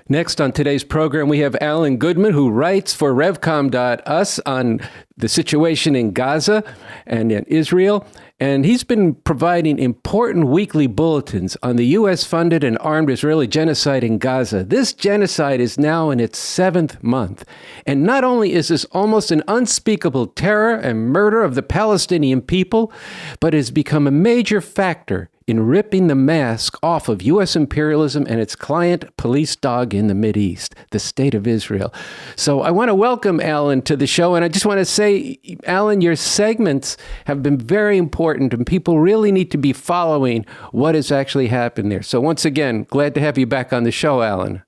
Next on today's program, we have Alan Goodman, who writes for Revcom.us on the situation in Gaza and in Israel. And he's been providing important weekly bulletins on the U.S.-funded and armed Israeli genocide in Gaza. This genocide is now in its 7th month. And not only is this almost an unspeakable terror and murder of the Palestinian people, but it has become a major factor in ripping the mask off of U.S. imperialism and its client police dog in the Mideast, the State of Israel. So I want to welcome Alan to the show. And I just want to say, Alan, your segments have been very important and people really need to be following what has actually happened there. So once again, glad to have you back on the show, Alan.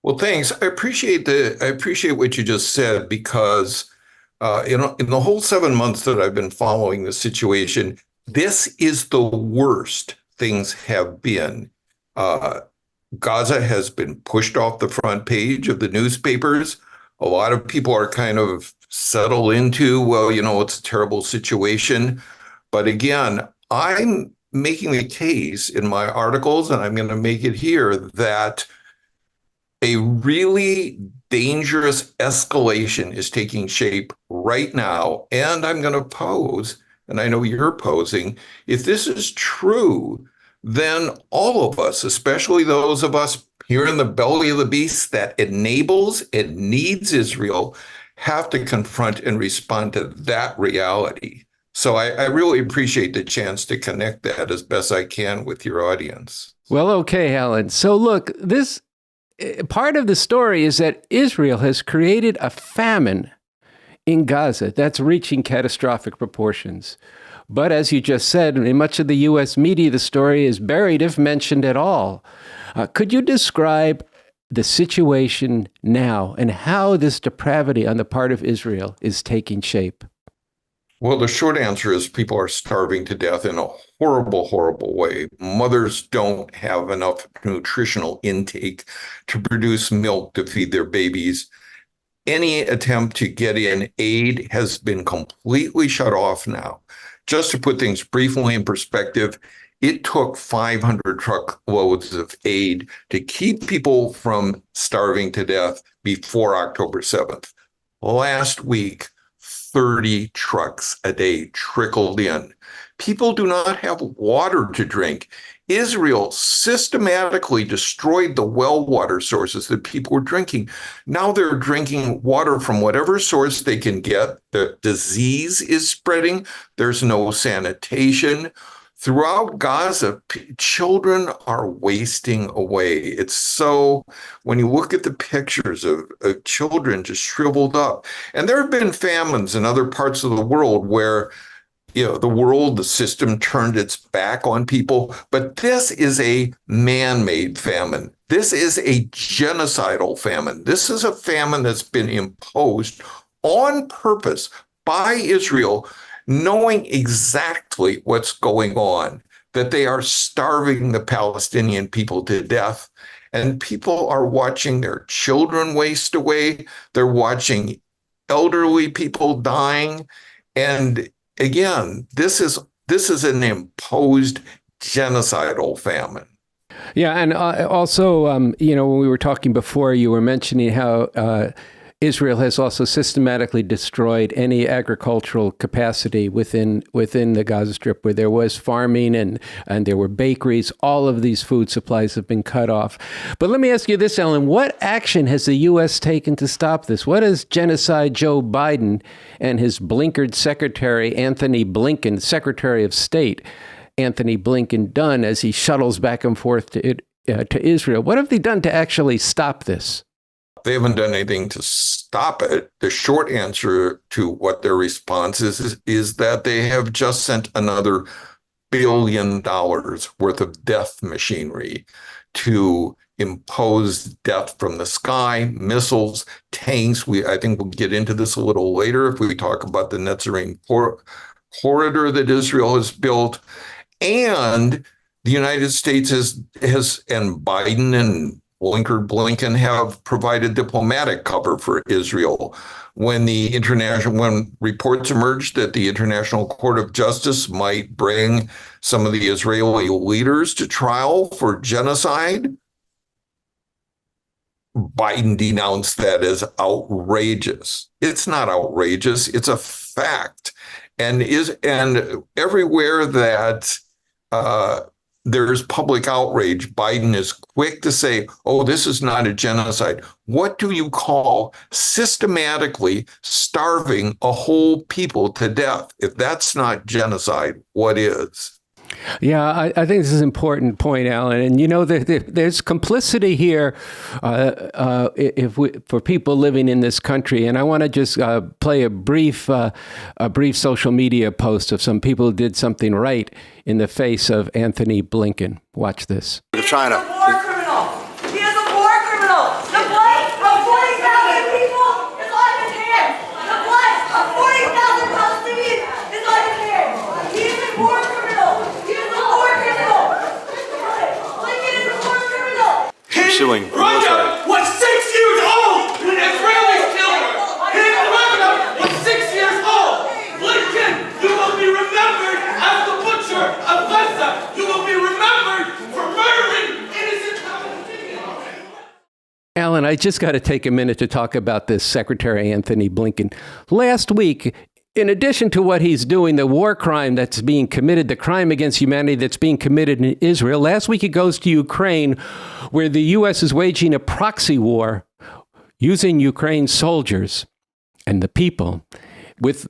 Well, thanks. I appreciate what you just said because in the whole 7 months that I've been following the situation, this is the worst things have been. Gaza has been pushed off the front page of the newspapers. A lot of people are kind of settled into, well, it's a terrible situation. But again, I'm making a case in my articles, and I'm going to make it here, that a really dangerous escalation is taking shape right now. And I'm going to pose, and I know you're posing, if this is true, then all of us, especially those of us here in the belly of the beast that enables and needs Israel, have to confront and respond to that reality. So I really appreciate the chance to connect that as best I can with your audience. Well, okay, Alan. So look, this part of the story is that Israel has created a famine in Gaza that's reaching catastrophic proportions. But as you just said, in much of the U.S. media, the story is buried, if mentioned at all. Could you describe the situation now and how this depravity on the part of Israel is taking shape? Well, the short answer is people are starving to death in a horrible, horrible way. Mothers don't have enough nutritional intake to produce milk to feed their babies. Any attempt to get in aid has been completely shut off now. Just to put things briefly in perspective, it took 500 truckloads of aid to keep people from starving to death before October 7th. Last week, 30 trucks a day trickled in. People do not have water to drink. Israel systematically destroyed the well water sources that people were drinking. Now they're drinking water from whatever source they can get. The disease is spreading. There's no sanitation. Throughout Gaza, children are wasting away. It's so, when you look at the pictures of children just shriveled up, and there have been famines in other parts of the world where the system turned its back on people. But this is a man-made famine. This is a genocidal famine. This is a famine that's been imposed on purpose by Israel, knowing exactly what's going on, that they are starving the Palestinian people to death. And people are watching their children waste away. They're watching elderly people dying. And again, this is an imposed genocidal famine. Yeah, and also, when we were talking before, you were mentioning how Israel has also systematically destroyed any agricultural capacity within the Gaza Strip where there was farming and there were bakeries. All of these food supplies have been cut off. But let me ask you this, Ellen, what action has the U.S. taken to stop this? What has Genocide Joe Biden and his blinkered secretary, Anthony Blinken, Secretary of State, Anthony Blinken, done as he shuttles back and forth to Israel? What have they done to actually stop this? They haven't done anything to stop it. The short answer to what their response is that they have just sent another $1 billion worth of death machinery to impose death from the sky, missiles, tanks. I think we'll get into this a little later if we talk about the Netzarim corridor that Israel has built. And the United States has and Biden and Blinken have provided diplomatic cover for Israel. When reports emerged that the International Court of Justice might bring some of the Israeli leaders to trial for genocide, Biden denounced that as outrageous. It's not outrageous. It's a fact. And everywhere that there's public outrage, Biden is quick to say, oh, this is not a genocide. What do you call systematically starving a whole people to death? If that's not genocide, what is? Yeah, I think this is an important point, Alan. And there's complicity here for people living in this country. And I want to just play a brief social media post of some people who did something right in the face of Anthony Blinken. Watch this. China. He's a war criminal. He is a war criminal. The blood of 40,000 people is on his hands. The blood of 40,000 Palestinians is on his hands. He is a war criminal. He is a war criminal. Blinken is a war criminal. Pursuing military. Was 6 years old when Israelis killed her. His brother was 6 years old. Blinken, you will be remembered as the butcher of Gaza. You will be remembered for murdering innocent Palestinians. Alan, I just got to take a minute to talk about this Secretary Anthony Blinken. Last week, in addition to what he's doing, the war crime that's being committed, the crime against humanity that's being committed in Israel, last week he goes to Ukraine, where the U.S. is waging a proxy war using Ukraine's soldiers and the people with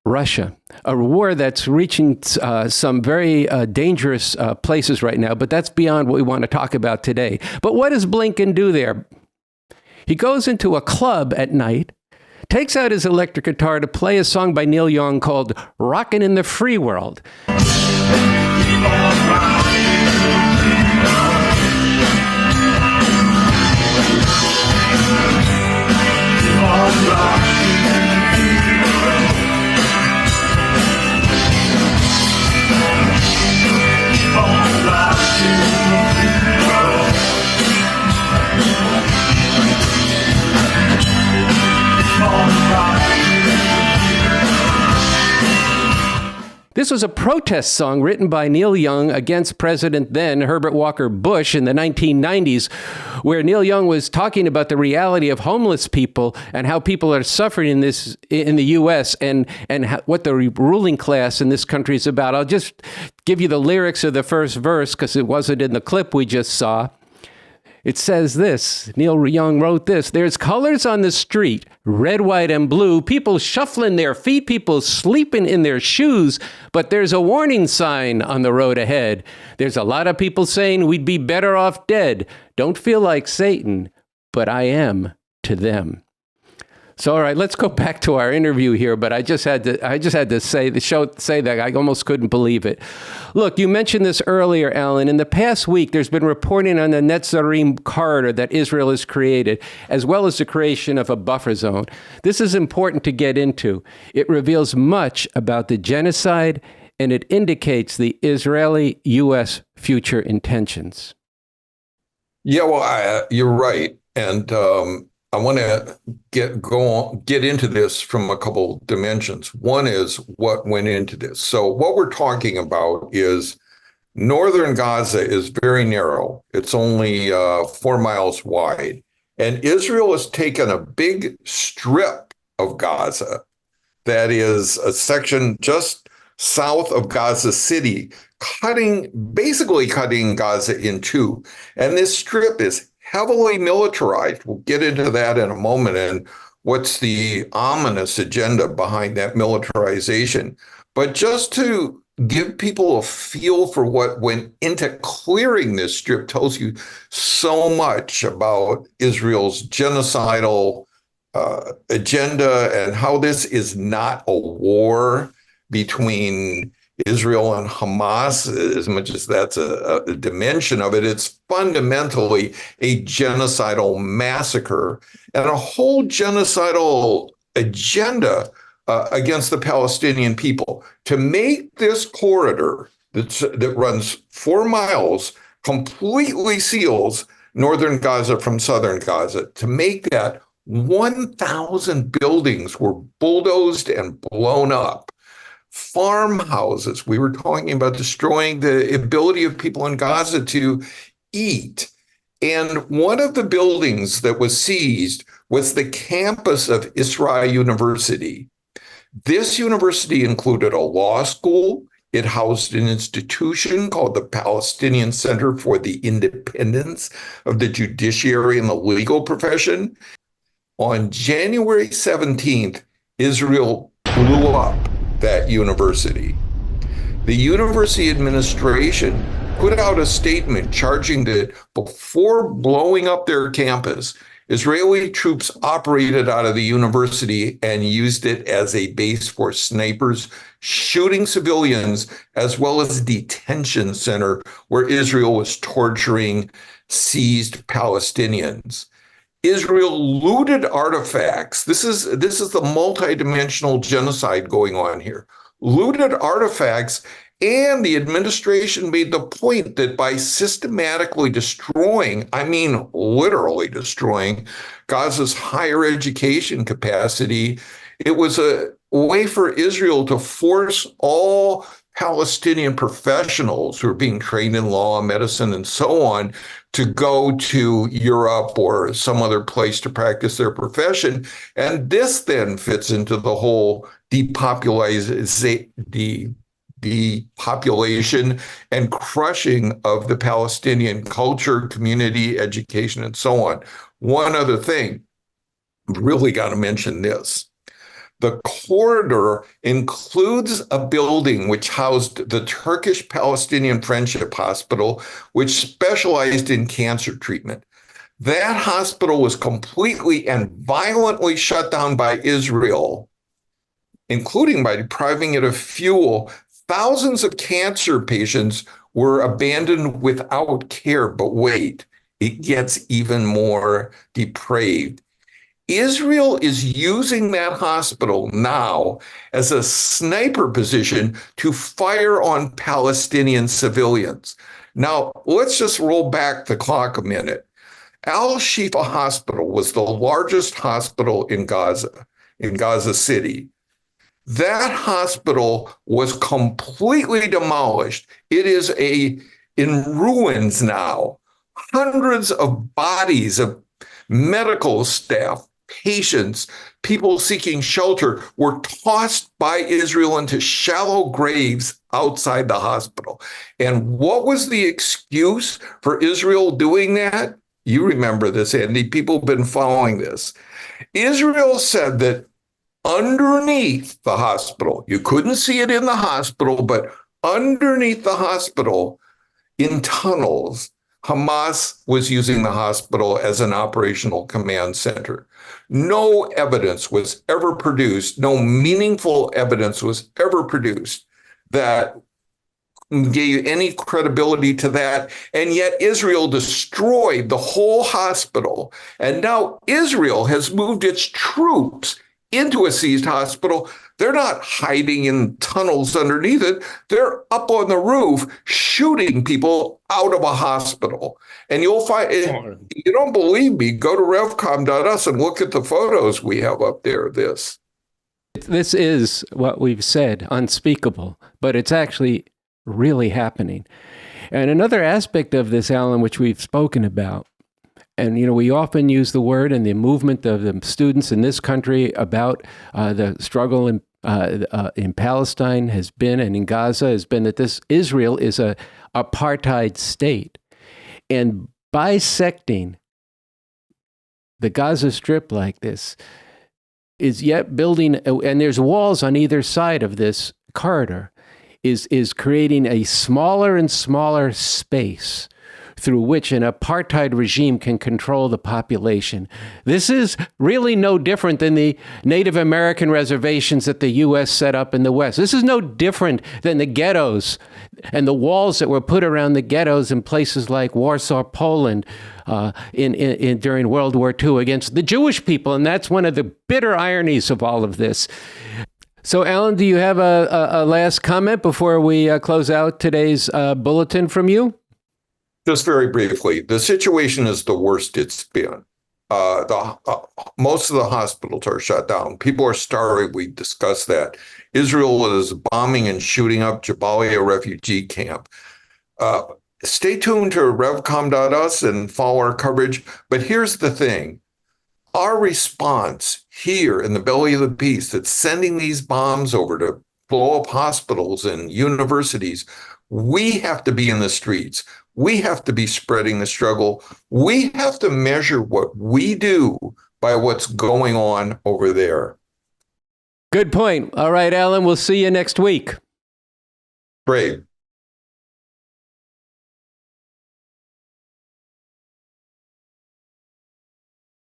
Russia, a war that's reaching some very dangerous places right now, but that's beyond what we want to talk about today. But what does Blinken do there? He goes into a club at night, takes out his electric guitar to play a song by Neil Young called Rockin' in the Free World. This was a protest song written by Neil Young against President then Herbert Walker Bush in the 1990s, where Neil Young was talking about the reality of homeless people and how people are suffering in the U.S. and what the ruling class in this country is about. I'll just give you the lyrics of the first verse because it wasn't in the clip we just saw. It says this, Neil Young wrote this: there's colors on the street, red, white, and blue, people shuffling their feet, people sleeping in their shoes, but there's a warning sign on the road ahead. There's a lot of people saying we'd be better off dead. Don't feel like Satan, but I am to them. So, all right, let's go back to our interview here, but I just had to say that I almost couldn't believe it. Look, you mentioned this earlier, Alan. In the past week, there's been reporting on the Netzarim corridor that Israel has created, as well as the creation of a buffer zone. This is important to get into. It reveals much about the genocide, and it indicates the Israeli-U.S. future intentions. Yeah, well, you're right. And I want to get into this from a couple dimensions. One is what went into this. So what we're talking about is northern Gaza is very narrow. It's only 4 miles wide. And Israel has taken a big strip of Gaza that is a section just south of Gaza City, basically cutting Gaza in two. And this strip is heavily militarized. We'll get into that in a moment and what's the ominous agenda behind that militarization. But just to give people a feel for what went into clearing this strip tells you so much about Israel's genocidal agenda and how this is not a war between Israel and Hamas, as much as that's a dimension of it. It's fundamentally a genocidal massacre and a whole genocidal agenda against the Palestinian people. To make this corridor that runs 4 miles completely seals northern Gaza from southern Gaza, to make that 1,000 buildings were bulldozed and blown up. Farmhouses. We were talking about destroying the ability of people in Gaza to eat. And one of the buildings that was seized was the campus of Israel University. This university included a law school. It housed an institution called the Palestinian Center for the Independence of the Judiciary and the Legal Profession. On January 17th, Israel blew up that university. The university administration put out a statement charging that before blowing up their campus, Israeli troops operated out of the university and used it as a base for snipers shooting civilians, as well as a detention center where Israel was torturing seized Palestinians. Israel looted artifacts. This is the multidimensional genocide going on here. Looted artifacts, and the administration made the point that by systematically destroying, I mean literally destroying, Gaza's higher education capacity, it was a way for Israel to force all Palestinian professionals who are being trained in law, medicine, and so on to go to Europe or some other place to practice their profession. And this then fits into the whole depopulation and crushing of the Palestinian culture, community, education, and so on. One other thing, really got to mention this. The corridor includes a building which housed the Turkish Palestinian Friendship Hospital, which specialized in cancer treatment. That hospital was completely and violently shut down by Israel, including by depriving it of fuel. Thousands of cancer patients were abandoned without care. But wait, it gets even more depraved. Israel is using that hospital now as a sniper position to fire on Palestinian civilians. Now, let's just roll back the clock a minute. Al-Shifa Hospital was the largest hospital in Gaza City. That hospital was completely demolished. It is in ruins now. Hundreds of bodies of medical staff, patients, people seeking shelter were tossed by Israel into shallow graves outside the hospital. And what was the excuse for Israel doing that? You remember this, Andy. People have been following this. Israel said that underneath the hospital, you couldn't see it in the hospital, but underneath the hospital, in tunnels, Hamas was using the hospital as an operational command center. No evidence was ever produced, no meaningful evidence was ever produced that gave any credibility to that. And yet Israel destroyed the whole hospital. And now Israel has moved its troops into a seized hospital. They're not hiding in tunnels underneath it. They're up on the roof shooting people out of a hospital. And you'll find, if you don't believe me, go to revcom.us and look at the photos we have up there of this. This is what we've said, unspeakable, but it's actually really happening. And another aspect of this, Alan, which we've spoken about, and, we often use the word and the movement of the students in this country about the struggle in Palestine has been, and in Gaza has been, that this Israel is a apartheid state. And bisecting the Gaza Strip like this is yet building, and there's walls on either side of this corridor, is creating a smaller and smaller space through which an apartheid regime can control the population. This is really no different than the Native American reservations that the U.S. set up in the West. This is no different than the ghettos and the walls that were put around the ghettos in places like Warsaw, Poland, during World War II against the Jewish people. And that's one of the bitter ironies of all of this. So, Alan, do you have a last comment before we close out today's bulletin from you? Just very briefly, the situation is the worst it's been. Most of the hospitals are shut down. People are starving. We discussed that. Israel is bombing and shooting up Jabalia refugee camp. stay tuned to revcom.us and follow our coverage. But here's the thing. Our response here in the belly of the beast that's sending these bombs over to blow up hospitals and universities, we have to be in the streets. We have to be spreading the struggle. We have to measure what we do by what's going on over there. Good point. All right, Alan, we'll see you next week. Great.